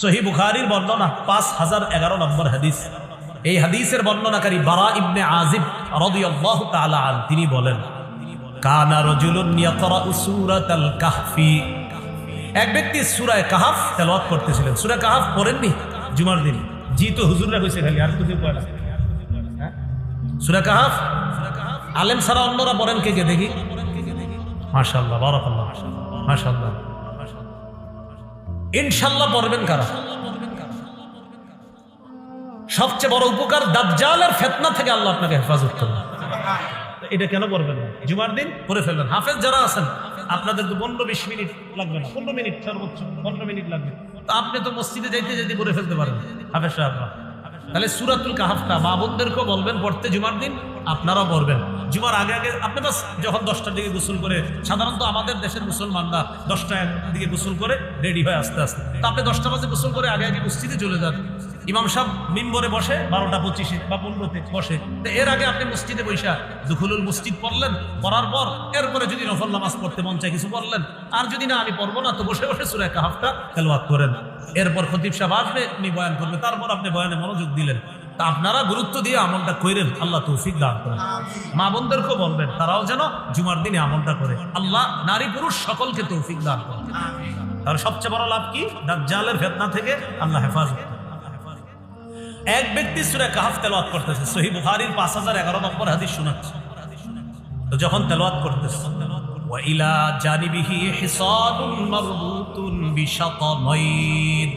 সহিহ বুখারীর বর্ণনা 5011 নম্বর হাদিস। এই হাদিসের বর্ণনাকারী বারা ইবনে আজিব রাদিয়াল্লাহু তাআলা আনহু তিনি বলেন, কানা রাজুলুন ইয়াকরাউ সূরাতাল কাহফি, এক ব্যক্তি সূরা কাহফ তেলাওয়াত করতেছিলেন। সূরা কাহফ পড়েননি জুমার দিন? জি তো হুজুররা কইছে খালি, আর তো কেউ পড়ে না। হ্যাঁ, সূরা কাহফ আলেম ছাড়া অন্যরা পড়েন কে কে দেখি? মাশাআল্লাহ, বারাকাল্লাহ, মাশাআল্লাহ। ইনশাআল্লাহ পড়বেন কারা? সবচেয়ে বড় উপকার দাজ্জালের ফিতনা থেকে আল্লাহ আপনাকে হেফাজত করবেন। এটা কেন পড়বেন না? জুমার দিন পড়ে ফেলবেন। হাফেজ যারা আছেন আপনাদের তো 15-20 মিনিট লাগবে না, 15 মিনিট সর্বোচ্চ 15 মিনিট লাগবে। তো আপনি তো মসজিদে যাইতে যাইতে পড়ে ফেলতে পারেন হাফেজ সাহেবরা। তাহলে সূরাতুল কাহফটা মা বোনদেরকেও বলবেন পড়তে জুমার দিন, আপনারাও পড়বেন। জুমার আগে আগে আপনি বাস যখন 10টার দিকে গোসল করে, সাধারণত আমাদের দেশের মুসলমানরা 10টার দিকে গোসল করে রেডি হয় আস্তে আস্তে, তো আপনি 10টা বাজে গোসল করে আগে আগে মসজিদে চলে যান। ইমাম সাহেব মিম্বরে বসে 12:25 বা 15-তে বসে, তো এর আগে আপনি মসজিদে বৈশা দুখুলুল মসজিদ পড়লেন, পড়ার পর এরপরে যদি নফল নামাজ পড়তে মন চায় কিছু পড়লেন, আর যদি না আমি পড়বো না তো বসে বসে সূরা কাহফটা তেলাওয়াত করেন। এরপর খতিব সাহেব আসবে, উনি বয়ান করবে, তারপর আপনি বয়ানে মনোযোগ দিলেন। তা আপনারা গুরুত্ব দিয়ে আমলটা করেন, আল্লাহ তৌফিক দান করেন। মা বোনদেরকেও বলবেন তারাও যেন জুমার দিনে আমলটা করে, আল্লাহ নারী পুরুষ সকলকে তৌফিক দান করেন। তার সবচেয়ে বড় লাভ কি? দাজ্জালের ফিতনা থেকে আল্লাহ হেফাজত। এক ব্যক্তি সূরা কাহফ তেলাওয়াত করতেছে, সহিহ বুখারীর 5011 নম্বর হাদিস শোনাচ্ছে। তো যখন তেলাওয়াত করতেছে, ওয়া ইলা জানিবিহি হিসানুন মারবুতুন বিশাতামাইন,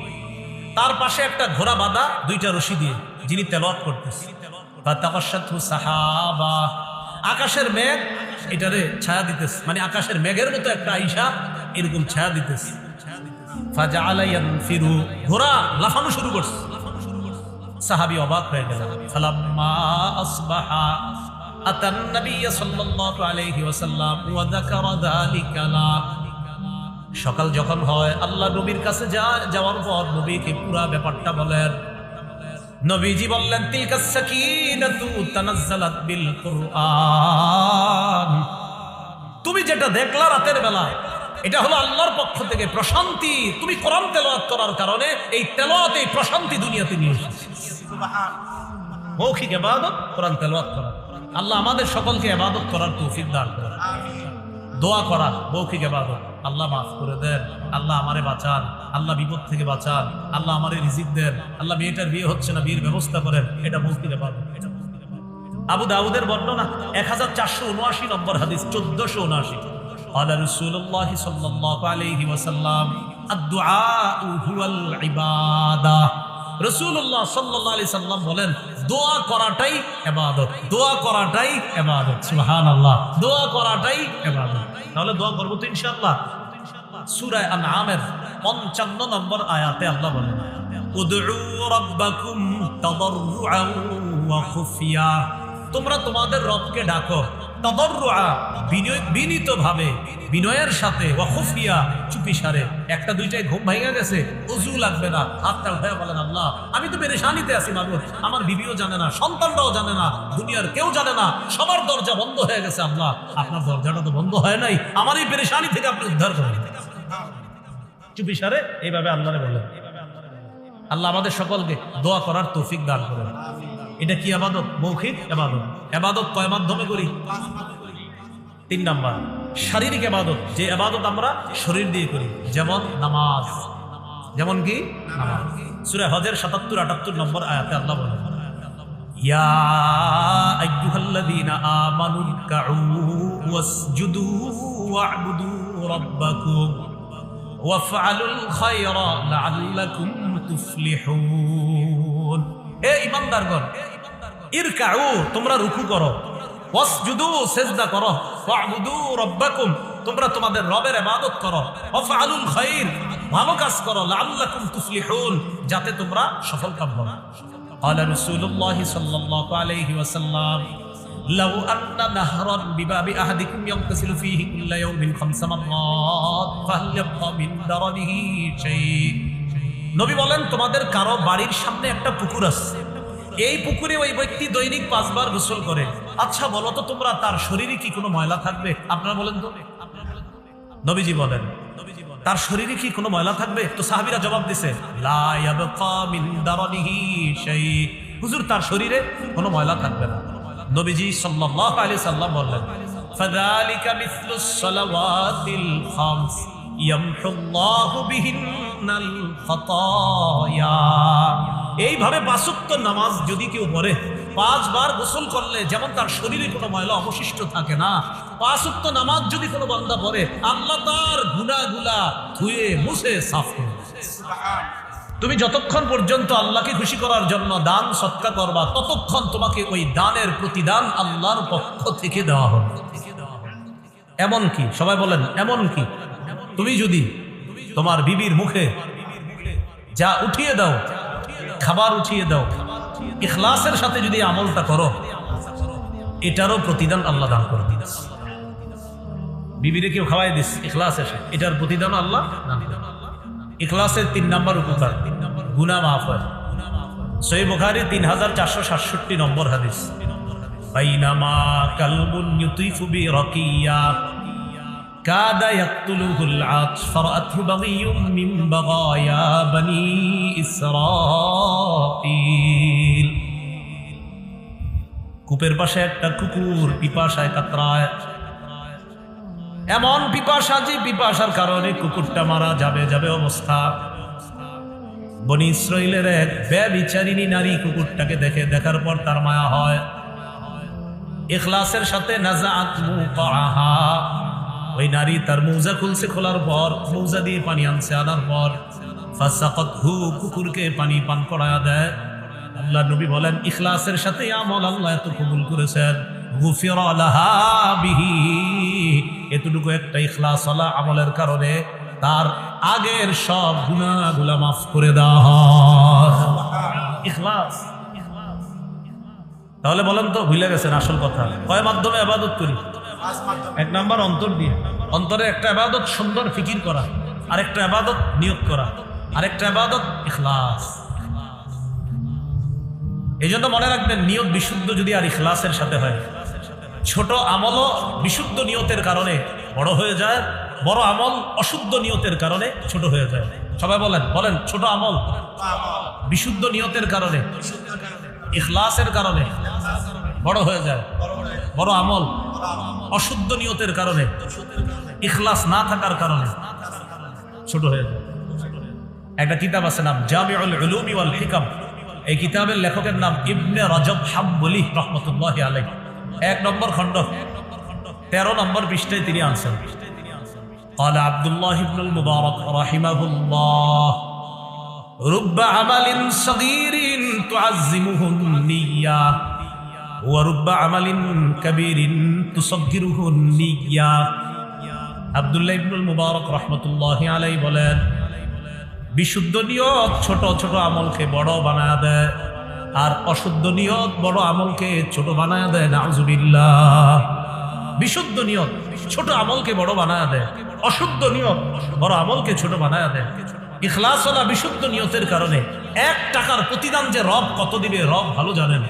তার পাশে একটা ঘোড়া বাঁধা 2টা রশি দিয়ে, যিনি তেলাওয়াত করতেছে। ফাতাকাশাতহু সাহাবা, আকাশের মেঘ এটারে ছায়া দিতেছে, মানে আকাশের মেঘের মতো একটা আইসা এরকম ছায়া দিতেছে। ফাজাআলা ইয়ানফিরু, ঘোড়া লাফানো শুরু করছে। সাহাবী অবাক হয়ে গেলেন। ফালাম্মা আসবাহা আতান নবী সাল্লাল্লাহু আলাইহি ওয়াসাল্লাম ওয়া যাকারা যালিকা লা, সকাল যখন হয় আল্লাহ নবীর কাছে যাওয়ার পর নবীকে পুরো ব্যাপারটা বলেন। নবীজি বললেন, তিলকাস সাকিনাতু তানাজ্জালাত বিল কুরআন, তুমি যেটা দেখলা রাতের বেলা এটা হলো আল্লাহর পক্ষ থেকে প্রশান্তি। তুমি কোরআন তেলাওয়াত করার কারণে এই তেলাওয়াত, এই প্রশান্তি দুনিয়াতে নিয়ে এসেছে। সুবহানাল্লাহ। মৌখিক ইবাদত কোরআন তেলাওয়াত করা, আল্লাহ আমাদের সকলকে ইবাদত করার তৌফিক দান করেন। দোয়া করা মৌখিক ইবাদত, আল্লাহ মাফ করে দেন, আল্লাহ আমারে বাঁচান, আল্লাহ বিপদ থেকে বাঁচান, আল্লাহ আমারে রিজিক দেন, আল্লাহ মেয়েটার বিয়ে হচ্ছে না বিয়ের ব্যবস্থা করেন, এটা মৌখিক ইবাদত। আবু দাউদের বর্ণনা 1479 নম্বর হাদিস, 1479। قال رسول الله صلى الله عليه وسلم الدعاء هو العبادة, রাসূলুল্লাহ সাল্লাল্লাহু আলাইহি সাল্লাম বলেন দোয়া করাটাই ইবাদত, দোয়া করাটাই ইবাদত। সুবহানাল্লাহ, দোয়া করাটাই ইবাদত। তাহলে দোয়া করব তো ইনশাআল্লাহ। সূরা আনআমের 55 নম্বর আয়াতে আল্লাহ বলেন, উদউ রাব্বাকুম তাদাররুআন ওয়া খুফিয়া, তোমরা তোমাদের রবকে ডাকো তাদাররুআ, বিনীতভাবে, বিনয়ের সাথে, ওয়া খুফিয়া, চুপিসারে। একটা দুইটায় ঘুম ভাঙা গেছে, ওযু লাগবে না, হাতটা উঠায় বলেন, আল্লাহ আমি তো পেরেশানিতে আছি মাবুদ, আমার বিবিও জানে না, সন্তানরাও জানে না, দুনিয়ার কেউ জানে না, সবার দরজা বন্ধ হয়ে গেছে, আল্লাহ আপনার দরজাটা তো বন্ধ হয় নাই, আমার এই পেরেশানি থেকে আপনি উদ্ধার করেন। চুপিসারে এইভাবে আল্লাহরে বলেন। আল্লাহ আমাদের সকলকে দোয়া করার তৌফিক দান করেন। এটা কি ইবাদত? মৌখিক ইবাদত। ইবাদত কয় মাধ্যমে করি? 3 নাম্বার শারীরিক ইবাদত, যে ইবাদত আমরা শরীর দিয়ে করি, যেমন নামাজ। যেমন কি? নামাজ। সূরা হজের 77-78 নম্বর আয়াতে আল্লাহ বলেন, ইয়া আইয়ুহাল্লাযীনা আমানু রুকউ ওয়াসজুদু ওয়া'বুদু রাব্বাকুম ওয়াফআলুল খায়রা লাআল্লাকুম তুফলিহুন। হে ঈমানদারগণ, ইরকাউ, তোমরা রুকু করো, ওয়াসজুদু, সিজদা করো, ওয়া'বুদু রাব্বাকুম, তোমরা তোমাদের রবের ইবাদত করো, ওয়াফআলুল খায়র, ভালো কাজ করো, লাআল্লাকুম তুফলিহুন, যাতে তোমরা সফলকাম হও। قال رسول الله صلى الله عليه وسلم لو أن نهرا بباب أحدكم يغتسل فيه كل يوم 5 مرات فهل يبقى من درنه شيء। নবী বলেন, তোমাদের কারো বাড়ির সামনে একটা পুকুর আছে, এই পুকুরে ওই ব্যক্তি দৈনিক 5 বার গোসল করে, আচ্ছা বলো তো তোমরা তার শরীরে কি কোনো ময়লা থাকবে? আপনারা বলেন তো। নবীজি বলেন, তার শরীরে কি কোনো ময়লা থাকবে? তো সাহাবীরা জবাব দিছে, লা ইয়াবকা মিন দারানিহি শাই। হুজুর, তার শরীরে কোনো ময়লা থাকবে না। নবীজি সাল্লাল্লাহু আলাইহি সাল্লাম বললেন, ফাযালিকা মিসলুস সালাওয়াতিল খামস ইয়ামহুল্লাহু বিহিন্নাল খাতায়া। এইভাবে 5 ওয়াক্ত নামাজ যদি কেউ পড়ে, 5 বার গোসল করলে যেমন তার শরীরে কোনো ময়লা অবশিষ্ট থাকে না, 5 ওয়াক্ত নামাজ যদি কোনো বান্দা পড়ে, আল্লাহ তার গুনাহগুলা ধুয়ে মুছে সাফ করে দেন। তুমি যতক্ষণ পর্যন্ত আল্লাহকে খুশি করার জন্য দান সদকা করবা, ততক্ষণ তোমাকে ওই দানের প্রতিদান আল্লাহর পক্ষ থেকে দেওয়া হবে। এমন কি, সবাই বলেন এমন কি, তুমি যদি তোমার বিবির মুখে যা উঠিয়ে দাও, খাবার উঠিয়ে দাও, ইখলাসের সাথে যদি আমলটা করো, এটারও প্রতিদান আল্লাহ দান করে দিন। বিবিরে কেউ খাওয়াই দিস ইখলাসের সাথে, এটার প্রতিদান আল্লাহ দান করে। ইখলাসের 3 নম্বর উপকার, গুনাহ মাফ হয়। সহিহ বুখারী 3467 নম্বর হাদিস, বাইনামা কালবুন ইউতিফু বিরাকিয়া কাদা ইয়াকতুলুহুল আতশ ফারাআতহু বাগিয়ুম মিন বাগায়া বনি ইসরাঈল। কূপের পাশে একটা কুকুর পিপাসায় কাতরায়, এমন পিপাসা যে পিপাসার কারণে কুকুরটা মারা যাবে যাবে অবস্থা। বনি ইসরাইলের এক ব্যভিচারিণী নারী কুকুরটাকে দেখার পর তার মায়া হয়। ইখলাসের সাথে নাযাআত মুকাহা, ওই নারী তার মৌজা খুলছে, খোলার পর মৌজা দিয়ে পানি আনছে, আনার পর ফাসাকাতহু, কুকুরকে পানি পান করায়া দেয়। আল্লাহ নবী বলেন, ইখলাসের সাথে আমল আল্লাহ এত কবুল করেছেন, গুফিরা লাহা বিহি, এতটুকু একটা ইখলাসওয়ালা আমলের কারণে তার আগের সব গুনাহগুলো মাফ করে দেওয়া হয়। ইখলাস। তাহলে বলেন তো, ভুলে গেছেন আসল কথা। কয় মাধ্যমে ইবাদত করি? 1 নাম্বার অন্তর দিয়ে। অন্তরে একটা ইবাদত সুন্দর ফিকির করা, আরেকটা ইবাদত নিয়ত করা, আরেকটা ইবাদত ইখলাস। এই জন্য মনে রাখবেন, নিয়ত বিশুদ্ধ যদি আর ইখলাসের সাথে হয়, ছোট আমলও বিশুদ্ধ নিয়তের কারণে বড় হয়ে যায়, বড় আমল অশুদ্ধ নিয়তের কারণে ছোট হয়ে যায়। সবাই বলেন ছোট আমল বিশুদ্ধ নিয়তের কারণে, ইখলাসের কারণে বড় হয়ে যায়, বড় আমল অশুদ্ধ নিয়তের কারণে, ইখলাস না থাকার কারণে ছোট হয়ে যায়। একটা কিতাব আছে, নাম জামিউল উলুম ওয়াল হিকাম। এই কিতাবের লেখকের নাম ইবনে রজব হাম্বলি রহমতুল্লাহি আলাইহি। 1 নম্বর খণ্ড 13 নম্বর পৃষ্ঠায় তিনি আনছেন, قال عبد الله بن المبارك رحمه الله رب عمل صغير تعزمه النية ورب عمل كبير تصغره النية। আব্দুল্লাহ ইবনুল মুবারক রাহমাতুল্লাহি আলাইহি বলেন, বিশুদ্ধ নিয়ত ছোট ছোট আমলকে বড় বানায় দেয়, আর অশুদ্ধ নিয়ত বড় আমলকে ছোট বানায় দেয়। নাউজুবিল্লাহ। বিশুদ্ধ নিয়ত ছোট আমলকে বড় বানায় দেয়, অশুদ্ধ নিয়ত বড় আমলকে ছোট বানায় দেয়। ইখলাসওয়ালা বিশুদ্ধ নিয়তের কারণে 1 টাকার প্রতিদান যে রব কত দিবে রব ভালো জানেন।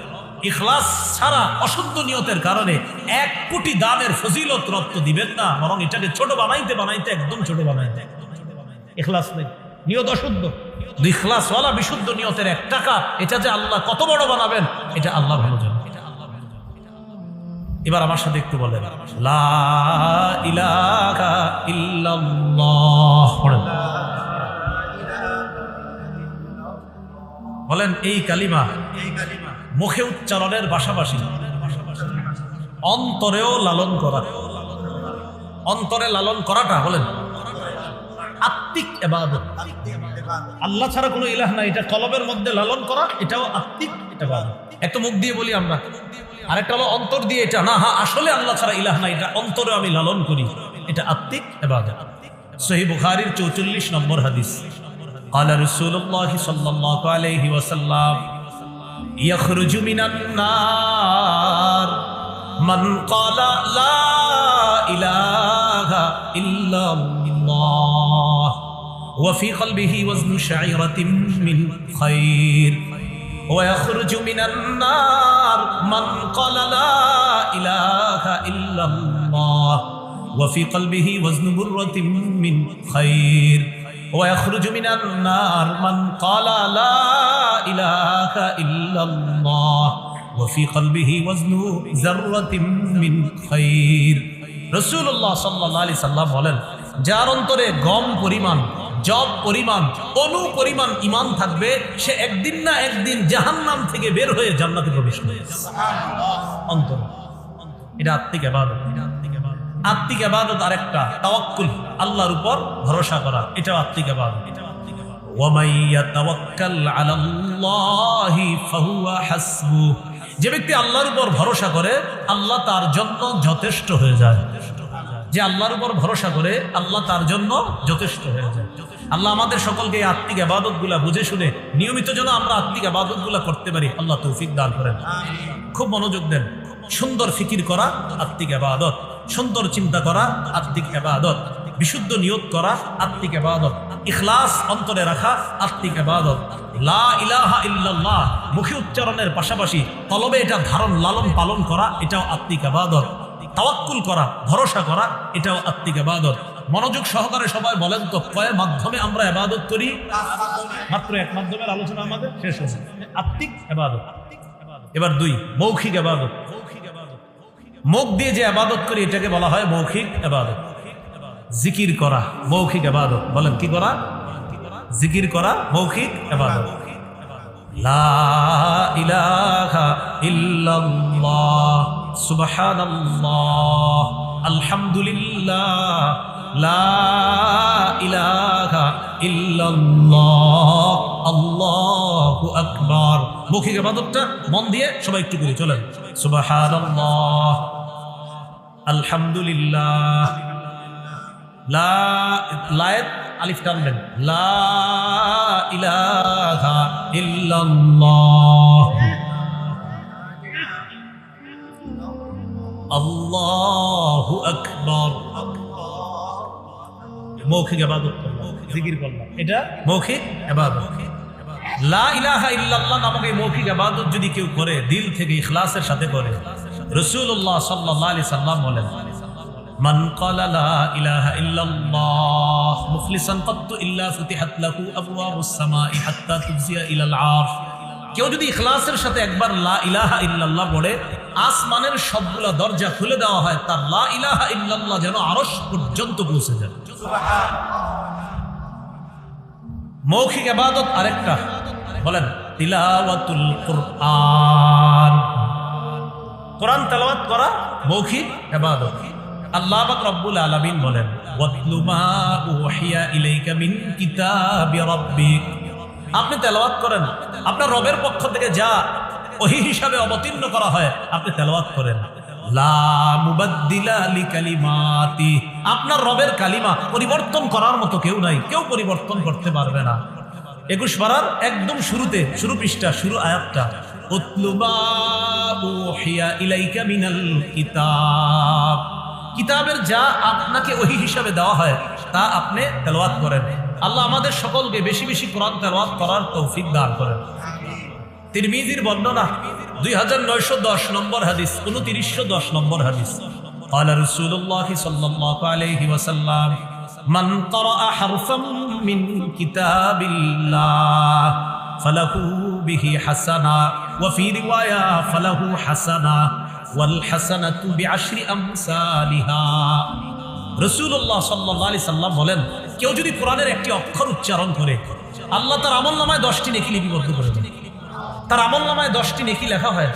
ইখলাস ছাড়া অশুদ্ধ নিয়তের কারণে 1 কোটি দানের ফজিলত রব তো দিবেন না, বরং এটাকে ছোট বানাইতে বানাইতে একদম ছোট বানাই দেয়। ইখলাস নেই, নিয়ত অশুদ্ধ। ইখলাসওয়ালা বিশুদ্ধ নিয়তের 1 টাকা, এটা যে আল্লাহ কত বড় বানাবেন এটা আল্লাহ ভালো জানেন। এবার আমার সাথে একটু বলেন, লা ইলাহা ইল্লাল্লাহ। বলেন, এই কালিমা মুখে উচ্চারণের পাশাপাশি অন্তরেও লালন করা। অন্তরে লালন করাটা বলেন আত্মিক ইবাদত। আল্লাহ ছাড়া কোনো ইলাহ নাই, এটা কলবের মধ্যে লালন করা, এটাও আত্মিক ইবাদত। একটা মুখ দিয়ে বলি আমরা, আরেকটা হলো অন্তর দিয়ে, এটা না হ্যাঁ আসলে আল্লাহ ছাড়া ইলাহ নাই, এটা অন্তরে আমি লালন করি, এটা আত্মিক ইবাদত। সহিহ বুখারীর 44 নম্বর হাদিস, قال رسول الله صلى الله عليه وسلم يخرج من النار من قال لا إله إلا الله وفي قلبه وزن شعيرة من خير ويخرج من النار من قال لا إله إلا الله وفي قلبه وزن برة من خير ويخرج من النار من قال لا إله إلا الله وفي قلبه وزن ذرة من خير রাসূলুল্লাহ সাল্লাল্লাহু আলাইহি সাল্লাম বলেন, যার অন্তরে গম পরিমাণ, জব পরিমাণ, অনু পরিমাণ ঈমান থাকবে, সে একদিন না একদিন জাহান্নাম থেকে বের হয়ে জান্নাতে প্রবেশ করবে। অন্তর, এটা আত্মিক ইবাদত। আত্মিক ইবাদত আরেকটা তাওয়াক্কুল, আল্লাহর উপর ভরসা করা, এটাও আত্মিক ইবাদত। ওয়ামান ইয়াতাওয়াক্কাল আলাল্লাহি ফাহুয়া হাসবুহ, যে ব্যক্তি আল্লাহর উপর ভরসা করে আল্লাহ তার জন্য যথেষ্ট হয়ে যায়। যে আল্লাহর উপর ভরসা করে আল্লাহ তার জন্য যথেষ্ট হয়ে যায়। আল্লাহ আমাদের সকলকে এই আত্মিক ইবাদতগুলা বুঝে শুনে নিয়মিত যেন আমরা আত্মিক ইবাদতগুলা করতে পারি, আল্লাহ তৌফিক দান করেন। খুব মনোযোগ দেন। সুন্দর ফিকির করা আত্মিক ইবাদত, সুন্দর চিন্তা করা আত্মিক ইবাদত, বিশুদ্ধ নিয়ত করা আত্মিক ইবাদত, ইখলাস অন্তরে রাখা আত্মিক ইবাদত, লা ইলাহা ইল্লাল্লাহ মুখে উচ্চারণের পাশাপাশি কলবে এটা ধারণ লালন পালন করা, এটাও আত্মিক ইবাদত। তাওয়াক্কুল করা, ভরসা করা, এটাও আত্মিক ইবাদত। মনোযোগ সহকারে সবাই বলেন তো, কয় মাধ্যমে আমরা ইবাদত করি? মাত্র এক মাধ্যমের আলোচনা আমাদের শেষ হয়েছে, আত্মিক ইবাদত। এবার দুই, মৌখিক ইবাদত। মুখ দিয়ে যে ইবাদত করি এটাকে বলা হয় মৌখিক ইবাদত। জিকির করা মৌখিক ইবাদত। বলেন কি করা? জিকির করা মৌখিক ইবাদত। লা ইলাহা ইল্লাল্লাহ সুবহানাল্লাহ আলহামদুলিল্লাহ লা ইলাহা ইল্লাল্লাহ আল্লাহু আকবার। মৌখিক ইবাদতটা মন দিয়ে সবাই একটু করে চলেন। সুবহানাল্লাহ আলহামদুলিল্লাহ, লা লায়েত আলিফ টানবেন, লা ইলাহা ইল্লাল্লাহ আল্লাহু আকবার। মৌখিক ইবাদত করলাম, জিকির করলাম, এটা মৌখিক ইবাদত। লা ইলাহা ইল্লাল্লাহ নামক এই মৌখিক ইবাদত যদি কেউ করে, দিল থেকে ইখলাসের সাথে করে, রাসূলুল্লাহ সাল্লাল্লাহু আলাইহি সাল্লাম বলেন, মান ক্বালা লা ইলাহা ইল্লাল্লাহ মুখলিসান কাত্তু ইল্লা ফুতিহাত লাহু আবওয়াবুস সামাই হাত্তা তুফজিয়া ইলাল আরশ। কেউ যদি ইখলাসের সাথে একবার লা ইলাহা ইল্লাল্লাহ পড়ে, আসমানের সবগুলা দরজা খুলে দেওয়া হয়, তার লা ইলাহা ইল্লাল্লাহ যেন আরশ পর্যন্ত পৌঁছে যায়। মৌখিক ইবাদত আরেকটা, বলেন তিলাওয়াতুল কুরআন। কোরআন তেলাওয়াত করা মৌখিক ইবাদত। আল্লাহ পাক রব্বুল আলামিন বলেন, ওয়াতলু মা উহিয়া ইলাইকা মিন কিতাবি রাব্বিক। আপনি তেলাওয়াত করেন, আপনার রবের পক্ষ থেকে যা ওহী হিসাবে অবতীর্ণ করা হয় আপনি তেলাওয়াত করেন। লা মুবাদ্দিলা লিকালিমাতি, আপনার রবের কালিমা পরিবর্তন করার মতো কেউ নাই, কেউ পরিবর্তন করতে পারবে না। 21 পারার একদম শুরুতে, শুরু পৃষ্ঠা, শুরু আয়াতটা, উতলু মা উহিয়া ইলাইকা মিনাল কিতাব। কিতাবের যা আপনাকে ওহী হিসাবে দেওয়া হয় তা আপনি তেলাওয়াত করেন। আল্লাহ আমাদের সকলকে বেশি বেশি কোরআন তেলাওয়াত করার তৌফিক দান করেন। তিরমিজির বর্ণনা 2910 নম্বর হাদিস, 2910 নম্বর হাদিস, قال رسول الله صلى الله عليه وسلم من قرأ حرفا من كتاب الله فله به حسنة وفي رواية فله حسنة والحسنة بعشر أمثالها। রাসূলুল্লাহ সাল্লাল্লাহু আলাইহি সাল্লাম বলেন, কেউ যদি কোরআনের একটি অক্ষর উচ্চারণ করে আল্লাহ তার আমলনামায় 10টি নেকি লিপিবদ্ধ করে দেন। তার আমলনামায় 10টি নেকি লেখা হয়।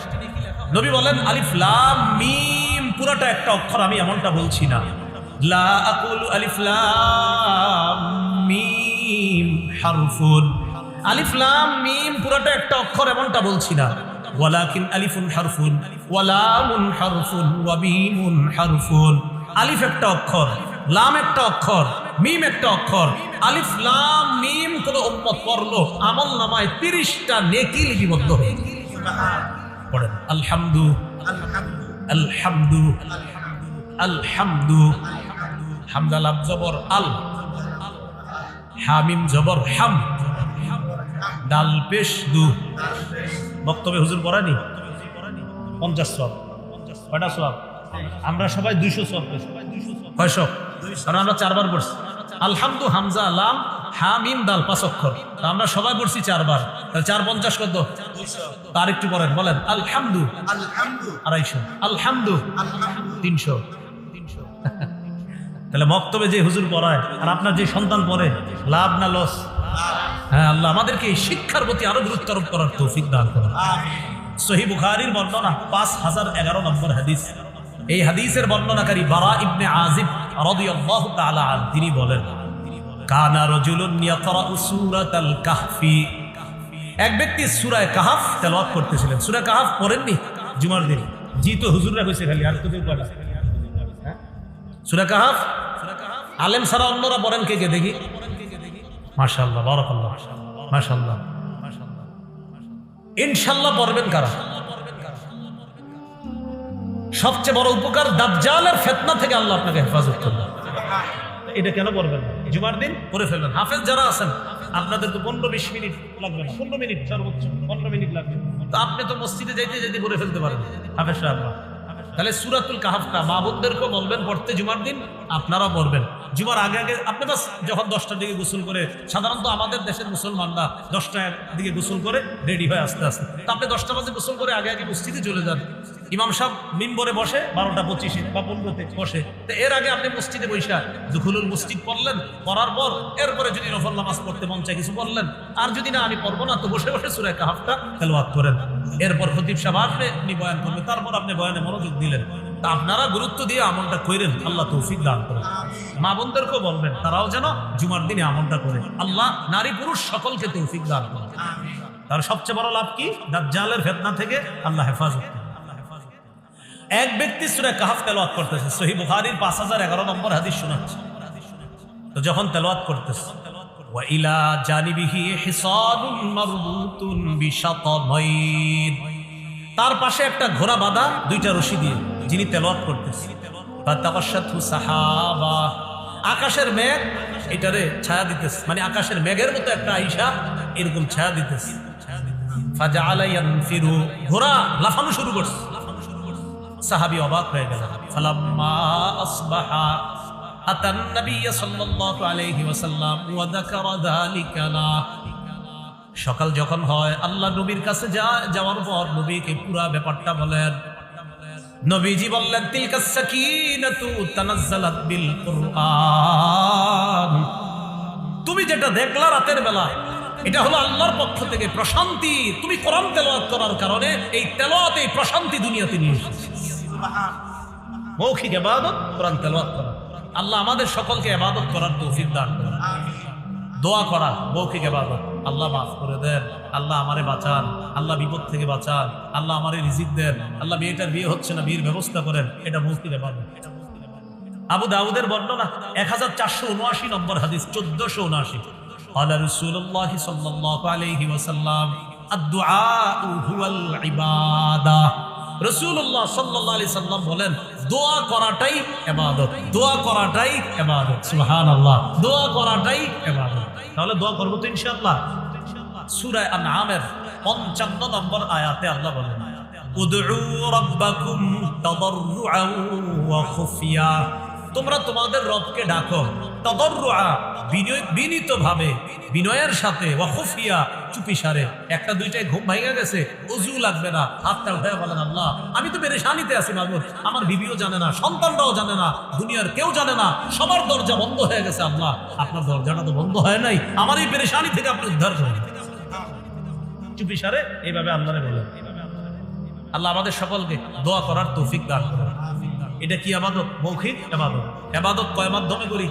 নবী বলেন, আলিফ লাম মিম পুরোটা একটা অক্ষর, আমি এমনটা বলছি না। লা আকুলু আলিফ লাম মিম হারফুন, আলিফ লাম মিম পুরোটা একটা অক্ষর এমনটা বলছি না। ওয়ালাকিন আলিফুন হারফুন ওয়া লামুন হারফুন ওয়া মিমুন হারফুন। আলিফ একটা অক্ষর, লাম একটা অক্ষর, মিম একটা অক্ষর। আলিফ লাম মিম কোন উম্মত পড়লো, আমল নামায় 30টা নেকি লিপিবদ্ধ হয়ে পড়েন। আলহামদু আলহামদু আলহামদু, হামজা লাম জবর আল, হামিম জবর হাম, ডাল পেশ দু। বক্তব্যে হুজুর পড়ায়নি 50 সওয়াব, কয়টা সওয়াব? আমরা সবাই 200 সওয়াব পেয়েছি। কয়শো? কারণ আমরা 4 বার পড়ছি আলহামদু, হামজা, লাম, হা, মিম, দাল 5 অক্ষর। তো আমরা সবাই পড়ছি 4 বার। তাহলে 4 50 কত? 200। তার একটু বলেন আলহামদু 250, আলহামদু 300। তাহলে মক্তবে যে হুজুর পড়ায় আর আপনার যে সন্তান পড়ে, লাভ না লস? হ্যাঁ, আল্লাহ আমাদেরকে এই শিক্ষার প্রতি আরো গুরুত্ব আরোপ করার তৌফিক দান করুন। সহিহ বুখারীর বর্ণনা 5011 নম্বর হাদিস। এই হাদিসের বর্ণনাকারী বারা ইবনে আজিব রাদিয়াল্লাহু তাআলা আনহু তিনি বলেন, কানা রাজুলুন ইয়াকরাউ সূরাতাল কাহফি। এক ব্যক্তি সূরা কাহফ তেলাওয়াত করতেছিলেন। সূরা কাহফ পড়েননি জুমার দিন? জি, তো হুজুররা কইছে খালি, আর তো কেউ পড়ে না। সূরা কাহফ আলেম ছাড়া অন্যরা পড়েন কে কে দেখি? মাশাআল্লাহ, বারাকাল্লাহ, মাশাআল্লাহ। ইনশাআল্লাহ পড়বেন কারা? সবচেয়ে বড় উপকার, দাজ্জালের ফিতনা থেকে আল্লাহ আপনাকে হেফাজত করবেন। এটা কেন করবেন না? জুমার দিন পড়ে ফেলবেন। হাফেজ যারা আছেন আপনাদের তো 15-20 মিনিট লাগবে না, 15 মিনিট সর্বোচ্চ 15 মিনিট লাগবে। তো আপনি তো মসজিদে যাইতে যাইতে পড়ে ফেলতে পারেন হাফেজ সাহেব। তাহলে সূরাতুল কাহফটা মা বোনদেরকেও বলবেন পড়তে জুমার দিন, আপনারাও পড়বেন। জুমার আগে আগে আপনি বাস যখন 10টার দিকে গোসল করে, সাধারণত আমাদের দেশের মুসলমানরা 10টার দিকে গোসল করে রেডি হয় আস্তে আস্তে। তো আপনি 10টা বাজে গোসল করে আগে আগে মসজিদে চলে যান। ইমাম সাহেব মিম্বরে বসে 12:25 বা 15-তে বসে। তো এর আগে আপনি মসজিদে বৈশা দুখুলুল মসজিদ পড়লেন, পড়ার পর এরপরে যদি নফল নামাজ পড়তে মন চায় কিছু পড়লেন, আর যদি না আমি পড়বো না তো বসে বসে সূরা কাহফটা তেলাওয়াত করেন। এরপর খতিব সাহেব আসবে, উনি বয়ান করবে, তারপর আপনি বয়ানে মনোযোগ দিলেন। তা আপনারা গুরুত্ব দিয়ে আমলটা করেন, আল্লাহ তৌফিক দান করেন। মা বোনদেরকেও বলবেন তারাও যেন জুমার দিনে আমলটা করে। আল্লাহ নারী পুরুষ সকলকে তৌফিক দান করেন। তার সবচেয়ে বড় লাভ কি? দাজ্জালের ফিতনা থেকে আল্লাহ হেফাজত করেন। এক ব্যক্তি সূরা কাহফ তেলাওয়াত করতেছে, সহিহ বুখারীর 5011 নম্বর হাদিস শোনাচ্ছে। তো যখন তেলাওয়াত করতেছে, ওয়া ইলা জানিবিহি হিসানুন মারবুতুন বিশাতামাইন, তার পাশে একটা ঘোড়া বাঁধা 2টা রশি দিয়ে, যিনি তেলাওয়াত করতেছে। ফাতাকাশাতু সাহাবা, আকাশের মেঘ এটারে ছায়া দিতেছে, মানে আকাশের মেঘের মতো একটা আইসা এরকম ছায়া দিতেছে। ফাজাআলা ইয়ানফিরু, ঘোড়া লাফানো শুরু করছে। সাহাবী অবাক হয়ে গেল। ফালাম্মা আসবাহা আতান নবী সাল্লাল্লাহু আলাইহি ওয়াসাল্লাম ওয়া যাকারা যালিকা লা, সকাল যখন হয় আল্লাহ নবীর কাছে যাওয়ার পর নবীকে পুরা ব্যাপারটা বলেন। নবীজি বললেন, তিলকা সাকিনাতু তানাজ্জালাত বিল কুরআন, তুমি যেটা দেখলা রাতের বেলা এটা হলো আল্লাহর পক্ষ থেকে প্রশান্তি। তুমি কোরআন তেলাওয়াত করার কারণে এই তেলাওয়াত, এই প্রশান্তি দুনিয়াতে নিয়ে এসেছে। মৌখিক ইবাদত, কোরআন তেলাওয়াত করা। আল্লাহ আমাদের সকলকে ইবাদত করার তৌফিক দান করুন। দোয়া করা মৌখিক ইবাদত, আল্লাহ মাফ করে দেন, আল্লাহ আমারে বাঁচান, আল্লাহ বিপদ থেকে বাঁচান, আল্লাহ আমারে রিজিক দেন, আল্লাহ মেয়েটার বিয়ে হচ্ছে না, বিয়ের ব্যবস্থা করেন, এটা মৌখিক ইবাদত। আবু দাউদের বর্ণনা 1479 নম্বর হাদিস, 1479। قال رسول الله صلى الله عليه وسلم الدعاء هو العبادة। রাসূলুল্লাহ সাল্লাল্লাহু আলাইহি সাল্লাম বলেন, দোয়া করাটাই ইবাদত, দোয়া করাটাই ইবাদত। সুবহানাল্লাহ, দোয়া করাটাই ইবাদত। তাহলে দোয়া করব তো ইনশাআল্লাহ। সূরা আনআমের 55 নম্বর আয়াতে আল্লাহ বলেন, উদউ রাব্বাকুম তাদাররুআন ওয়া খুফিয়া, তোমরা তোমাদের রবকে ডাকো, তাদাররুআ বিনীতভাবে, বিনয়ের সাথে, ওয়া খুফিয়া চুপিসারে। একটা দুইটায় ঘুম ভাঙা গেছে, ওযু লাগবে না, হাতটা উঠায় বলেন, আল্লাহ আমি তো পেরেশানিতে আছি মাবুদ, আমার বিবিও জানে না, সন্তানরাও জানে না, দুনিয়ার কেউ জানে না, সবার দরজা বন্ধ হয়ে গেছে। আল্লাহ আপনার দরজাটা তো বন্ধ হয় নাই, আমার এই পেরেশানি থেকে আপনি উদ্ধার করুন। চুপিসারে এইভাবে আল্লাহরে বলেন। আল্লাহ আমাদের সকলকে দোয়া করার তৌফিক দান করুন। এটা কি ইবাদত? মৌখিক ইবাদত। ইবাদত কয় মাধ্যমে করি?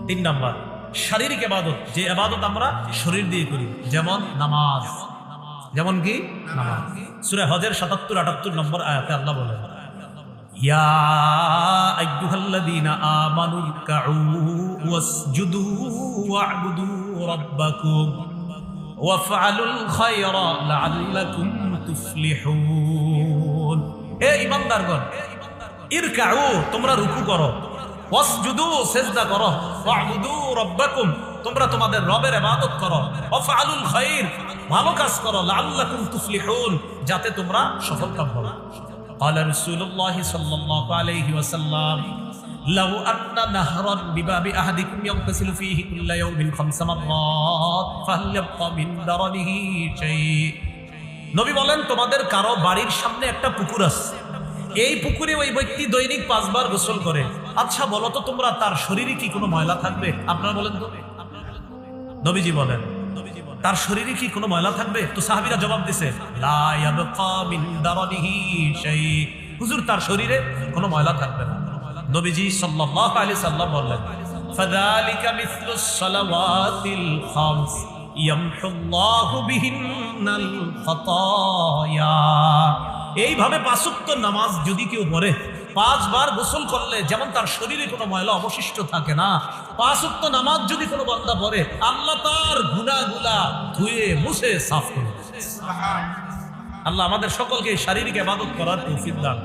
3 নাম্বার, শারীরিক ইবাদত, যে ইবাদত আমরা শরীর দিয়ে করি, যেমন নামাজ। যেমন কি? নামাজ। সূরা হজের 77-78 নম্বর আয়াতে আল্লাহ বলেন, ইয়া আইয়ুহাল্লাযীনা আমানু রুকউ ওয়াসজুদু ওয়া'বুদু রাব্বাকুম ওয়াফআলুল খায়রা লাআল্লাকুম তুফলিহুন। হে ঈমানদারগণ, ইরকাউ, তোমরা রুকু করো, ওয়াসজুদু, সিজদা করো, ওয়া'বুদু রাব্বাকুম, তোমরা তোমাদের রবের ইবাদত করো, ওয়াফআলুল খায়র, ভালো কাজ করো, লাআল্লাকুম তুফলিহুন, যাতে তোমরা সফলকাম হও। قال رسول الله صلى الله عليه وسلم لو أن نهرا بباب أحدكم يغتسل فيه كل يوم 5 مرات فهل يبقى من درنه شيء নবী বলেন তোমাদের কারো বাড়ির সামনে একটা পুকুর আছে, এই পুকুরে ওই ব্যক্তি দৈনিক 5 বার গোসল করে, আচ্ছা বলো তো তোমরা তার শরীরে কি কোনো ময়লা থাকবে? আপনারা বলেন তো। নবীজি বলেন তার শরীরে কি কোনো ময়লা থাকবে? তো সাহাবীরা জবাব দিছে লা ইয়াবকা মিন দারনিহি শাই, হুজুর তার শরীরে কোনো ময়লা থাকবে না। নবীজি সাল্লাল্লাহু আলাইহি সাল্লাম বললেন ফাযালিকা মিসলুস সালাওয়াতিল খামস ইয়ামহুল্লাহু বিহিন্নাল খাতায়া। এইভাবে 5 ওয়াক্ত নামাজ যদি কেউ পড়ে, 5 বার গোসল করলে যেমন তার শরীরে কোনো ময়লা অবশিষ্ট থাকে না, 5 ওয়াক্ত নামাজ যদি কোনো বান্দা পড়ে, আল্লাহ তার গুনাহগুলা ধুয়ে মুছে সাফ করে দেন। আল্লাহ আমাদের সকলকে শারীরিক ইবাদত করার তৌফিক দান।